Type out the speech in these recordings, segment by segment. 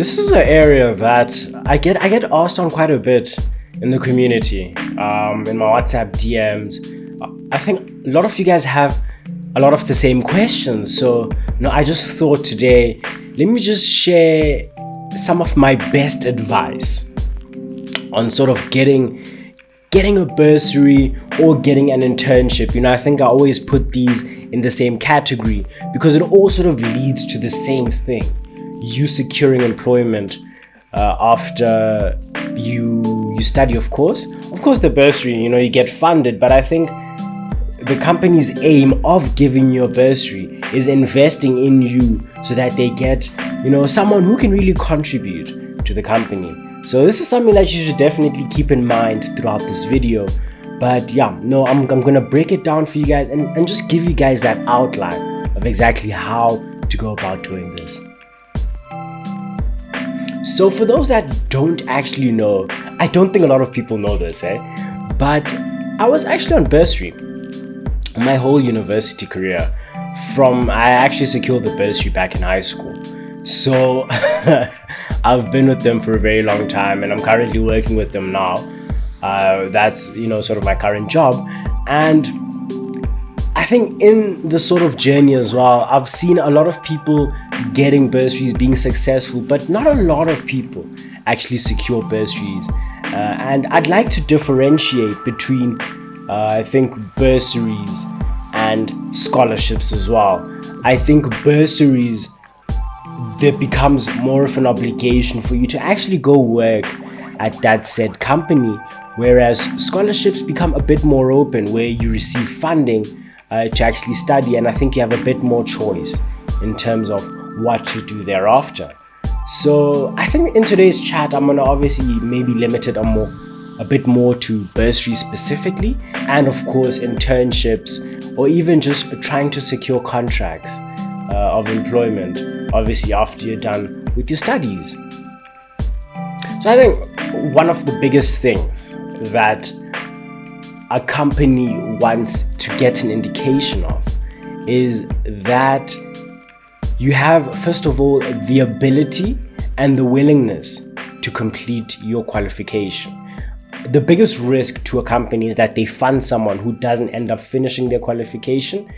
This is an area that I get asked on quite a bit in the community, in my WhatsApp DMs. I think a lot of you guys have a lot of the same questions. So, I just thought today, let me just share some of my best advice on sort of getting a bursary or getting an internship. I think I always put these in the same category because it all sort of leads to the same thing: you securing employment after you study. Of course the bursary, you get funded, but I think the company's aim of giving you a bursary is investing in you so that they get someone who can really contribute to the company. So this is something that you should definitely keep in mind throughout this video. But I'm gonna break it down for you guys and just give you guys that outline of exactly how to go about doing this. So for those that don't actually know, I don't think a lot of people know this, but I was actually on bursary my whole university career. I actually secured the bursary back in high school. So I've been with them for a very long time, and I'm currently working with them now. That's sort of my current job. And I think in the sort of journey as well, I've seen a lot of people getting bursaries, being successful, but not a lot of people actually secure bursaries. And I'd like to differentiate between I think bursaries and scholarships as well. I think bursaries, there becomes more of an obligation for you to actually go work at that said company, whereas scholarships become a bit more open, where you receive funding to actually study, and I think you have a bit more choice in terms of what to do thereafter. So I think in today's chat, I'm gonna obviously maybe limit it a bit more to bursary specifically, and of course internships, or even just trying to secure contracts of employment, obviously after you're done with your studies. So I think one of the biggest things that a company wants to get an indication of is that you have, first of all, the ability and the willingness to complete your qualification. The biggest risk to a company is that they fund someone who doesn't end up finishing their qualification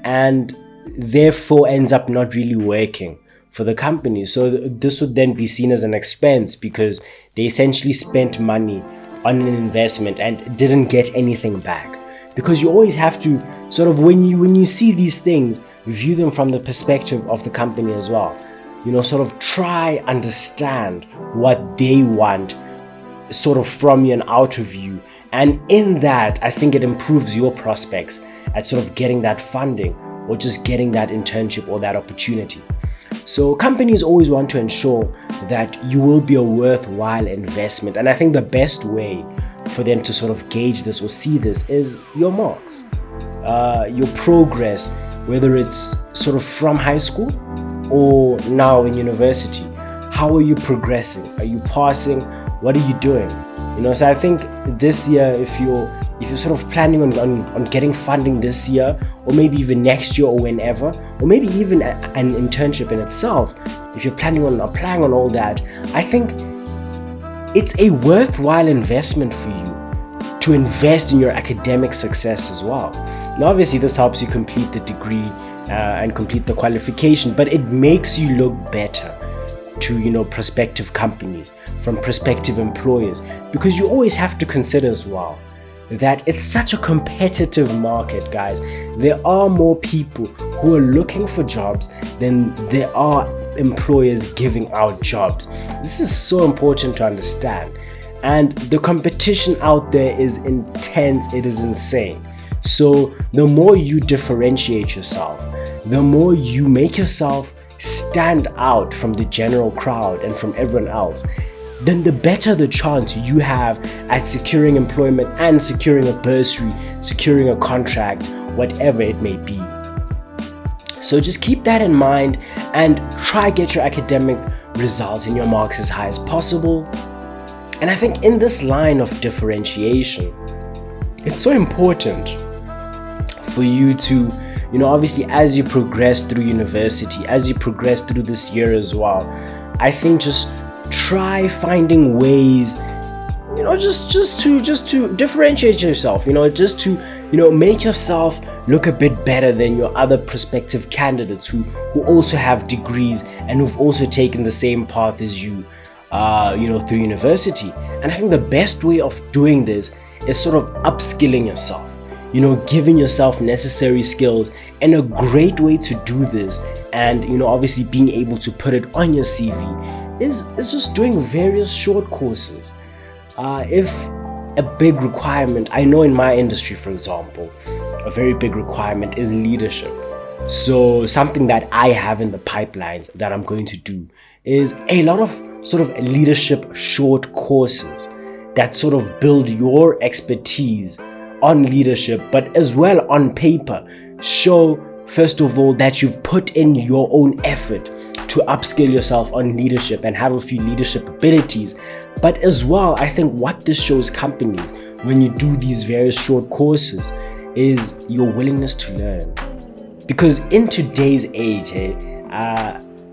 and therefore ends up not really working for the company. So this would then be seen as an expense because they essentially spent money on an investment and didn't get anything back. Because you always have to sort of, when you see these things, view them from the perspective of the company as well. Sort of try understand what they want sort of from you and out of you. And in that, I think it improves your prospects at sort of getting that funding or just getting that internship or that opportunity. So companies always want to ensure that you will be a worthwhile investment. And I think the best way for them to sort of gauge this or see this is your marks, your progress, whether it's sort of from high school or now in university. How are you progressing? Are you passing? What are you doing? So I think this year, if you're sort of planning on getting funding this year, or maybe even next year or whenever, or maybe even an internship in itself, if you're planning on applying on all that, I think it's a worthwhile investment for you to invest in your academic success as well. Now, obviously, this helps you complete the degree and complete the qualification, but it makes you look better to prospective companies, from prospective employers, because you always have to consider as well that it's such a competitive market, guys. There are more people who are looking for jobs than there are employers giving out jobs. This is so important to understand, and the competition out there is intense. It is insane. So the more you differentiate yourself, the more you make yourself stand out from the general crowd and from everyone else, then the better the chance you have at securing employment and securing a bursary, securing a contract, whatever it may be. So just keep that in mind and try get your academic results and your marks as high as possible. And I think in this line of differentiation, it's so important for you to, obviously as you progress through university, as you progress through this year as well, I think just try finding ways, just to differentiate yourself, just to make yourself look a bit better than your other prospective candidates who also have degrees and who've also taken the same path as you, through university. And I think the best way of doing this is sort of upskilling yourself, giving yourself necessary skills. And a great way to do this, and obviously being able to put it on your CV, is just doing various short courses. If a big requirement, I know in my industry, for example, a very big requirement is leadership. So something that I have in the pipelines that I'm going to do is a lot of sort of leadership short courses that sort of build your expertise on leadership, but as well on paper show, first of all, that you've put in your own effort to upskill yourself on leadership and have a few leadership abilities. But as well, I think what this shows companies when you do these various short courses is your willingness to learn. Because in today's age,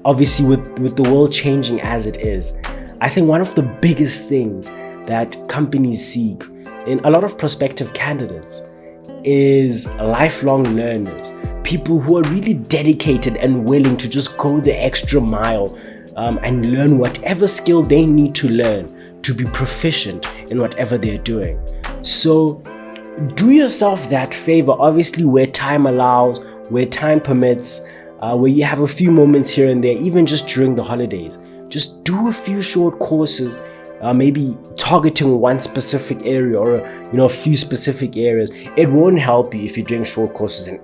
obviously with the world changing as it is, I think one of the biggest things that companies seek in a lot of prospective candidates is lifelong learners, people who are really dedicated and willing to just go the extra mile and learn whatever skill they need to learn to be proficient in whatever they're doing. So do yourself that favor, obviously where time allows, where time permits, where you have a few moments here and there, even just during the holidays. Just do a few short courses, maybe targeting one specific area or a few specific areas. It won't help you if you're doing short courses in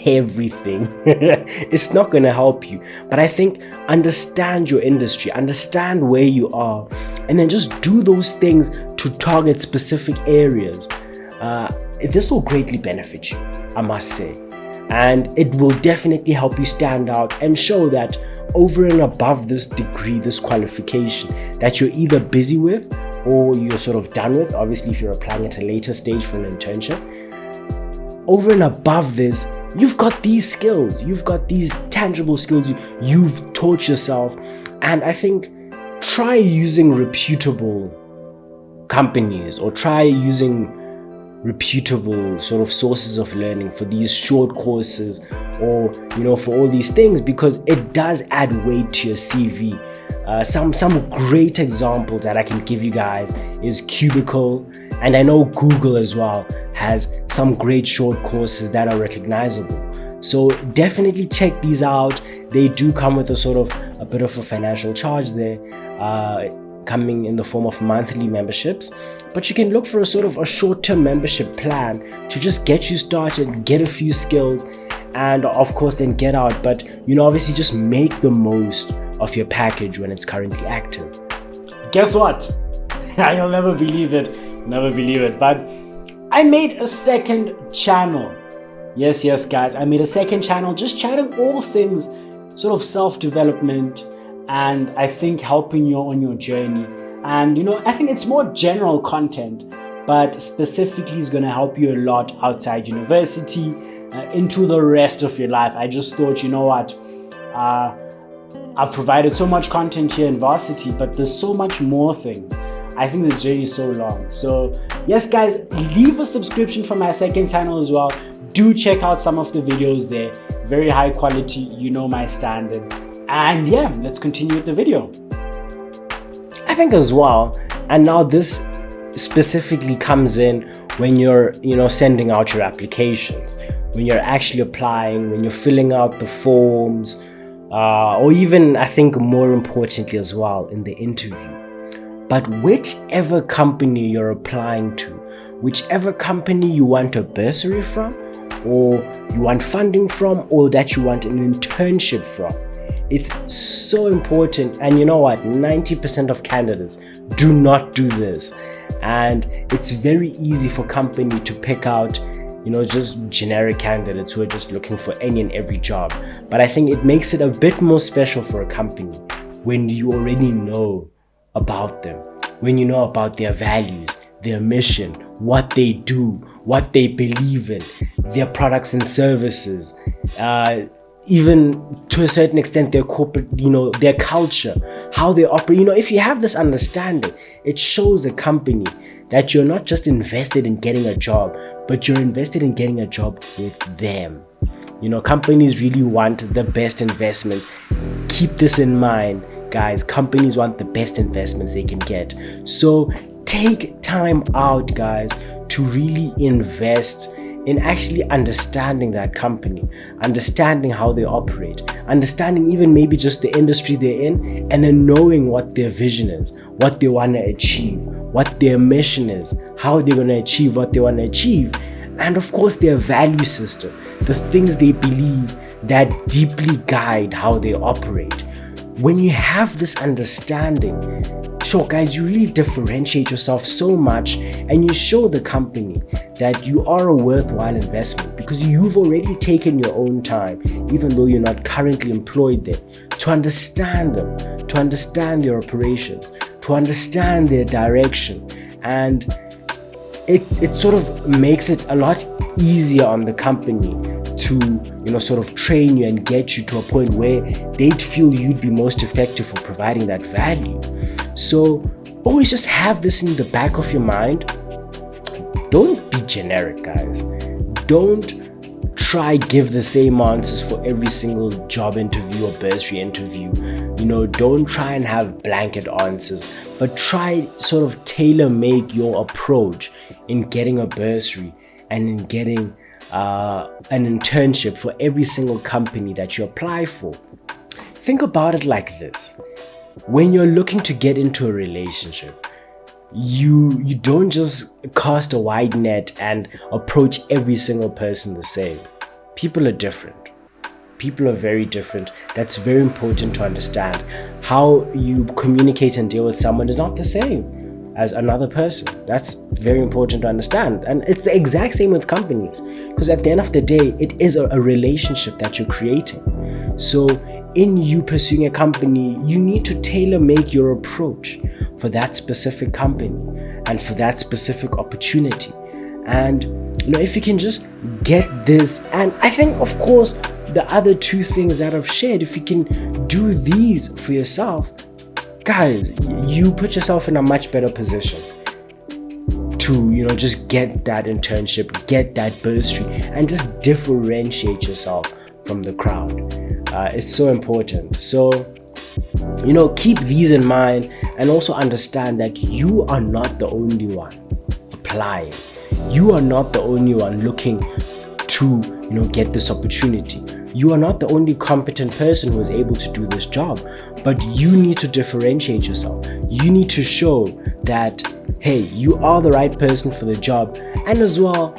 everything. It's not going to help you. But I think understand your industry, understand where you are, and then just do those things to target specific areas. This will greatly benefit you, I must say. And it will definitely help you stand out and show that over and above this degree, this qualification that you're either busy with or you're sort of done with, obviously if you're applying at a later stage for an internship, over and above this, you've got these skills, you've got these tangible skills you've taught yourself. And I think try using reputable companies or try using reputable sort of sources of learning for these short courses or for all these things, because it does add weight to your CV. Some great examples that I can give you guys is Cubicle, and I know Google as well has some great short courses that are recognizable. So definitely check these out. They do come with a bit of a financial charge there, coming in the form of monthly memberships, but you can look for a short-term membership plan to just get you started, get a few skills, and of course then get out. But obviously just make the most of your package when it's currently active. Guess what? You'll never believe it, but I made a second channel. Yes guys, I made a second channel just chatting all things sort of self-development, and I think helping you on your journey. And I think it's more general content, but specifically is going to help you a lot outside university, into the rest of your life. I just thought, I've provided so much content here in varsity, but there's so much more things. I think the journey is so long. So yes guys, leave a subscription for my second channel as well. Do check out some of the videos there, very high quality, my standard. And yeah, let's continue with the video. I think as well, and now this specifically comes in when you're sending out your applications, when you're actually applying, when you're filling out the forms, or even I think more importantly as well in the interview. But whichever company you're applying to, whichever company you want a bursary from, or you want funding from, or that you want an internship from, it's so important. And you know what, 90% of candidates do not do this, and it's very easy for company to pick out just generic candidates who are just looking for any and every job. But I think it makes it a bit more special for a company when you already know about them, when you know about their values, their mission, what they do, what they believe in, their products and services, even to a certain extent their corporate, their culture, how they operate. If you have this understanding, it shows a company that you're not just invested in getting a job, but you're invested in getting a job with them. Companies really want the best investments. Keep this in mind, guys. Companies want the best investments they can get. So take time out, guys, to really invest in actually understanding that company, understanding how they operate, understanding even maybe just the industry they're in, and then knowing what their vision is, what they want to achieve, what their mission is, how they're going to achieve what they want to achieve, and of course their value system, the things they believe that deeply guide how they operate. When you have this understanding, sure guys, you really differentiate yourself so much, and you show the company that you are a worthwhile investment because you've already taken your own time, even though you're not currently employed there, to understand them, to understand their operations, to understand their direction. And it sort of makes it a lot easier on the company to sort of train you and get you to a point where they'd feel you'd be most effective for providing that value. So always just have this in the back of your mind. Don't be generic, guys. Don't try give the same answers for every single job interview or bursary interview. Don't try and have blanket answers, but try sort of tailor make your approach in getting a bursary and in getting an internship for every single company that you apply for. Think about it like this. When you're looking to get into a relationship, you don't just cast a wide net and approach every single person the same. People are different. People are very different. That's very important to understand. How you communicate and deal with someone is not the same as another person. That's very important to understand. And it's the exact same with companies, because at the end of the day, it is a relationship that you're creating. So in you pursuing a company, you need to tailor make your approach for that specific company and for that specific opportunity. And if you can just get this, and I think of course the other two things that I've shared, if you can do these for yourself, guys, you put yourself in a much better position to just get that internship, get that bursary, and just differentiate yourself from the crowd. It's so important. So keep these in mind, and also understand that you are not the only one applying. You are not the only one looking to get this opportunity. You are not the only competent person who is able to do this job, but you need to differentiate yourself. You need to show that, hey, you are the right person for the job, and as well,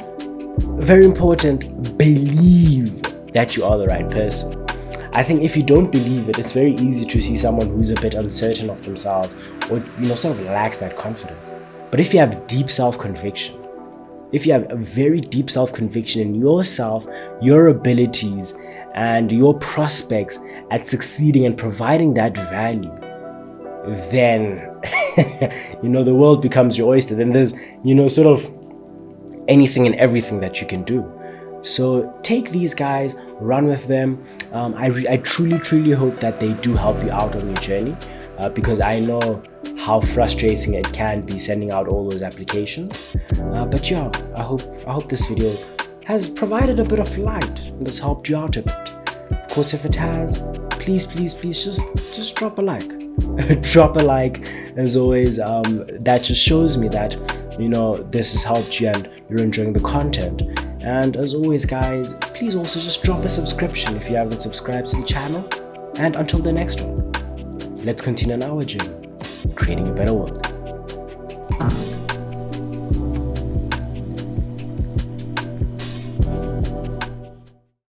very important, believe that you are the right person. I think if you don't believe it, it's very easy to see someone who's a bit uncertain of themselves or sort of lacks that confidence. But if you have deep self-conviction, if you have a very deep self-conviction in yourself, your abilities, and your prospects at succeeding and providing that value, then the world becomes your oyster. Then there's sort of anything and everything that you can do. So take these guys, run with them. I truly hope that they do help you out on your journey, because I know how frustrating it can be sending out all those applications. But yeah, I hope this video has provided a bit of light and has helped you out a bit. Of course, if it has, please just drop a like. Drop a like, as always. That just shows me that this has helped you and you're enjoying the content. And as always, guys, please also just drop a subscription if you haven't subscribed to the channel. And until the next one, let's continue on our journey, creating a better world.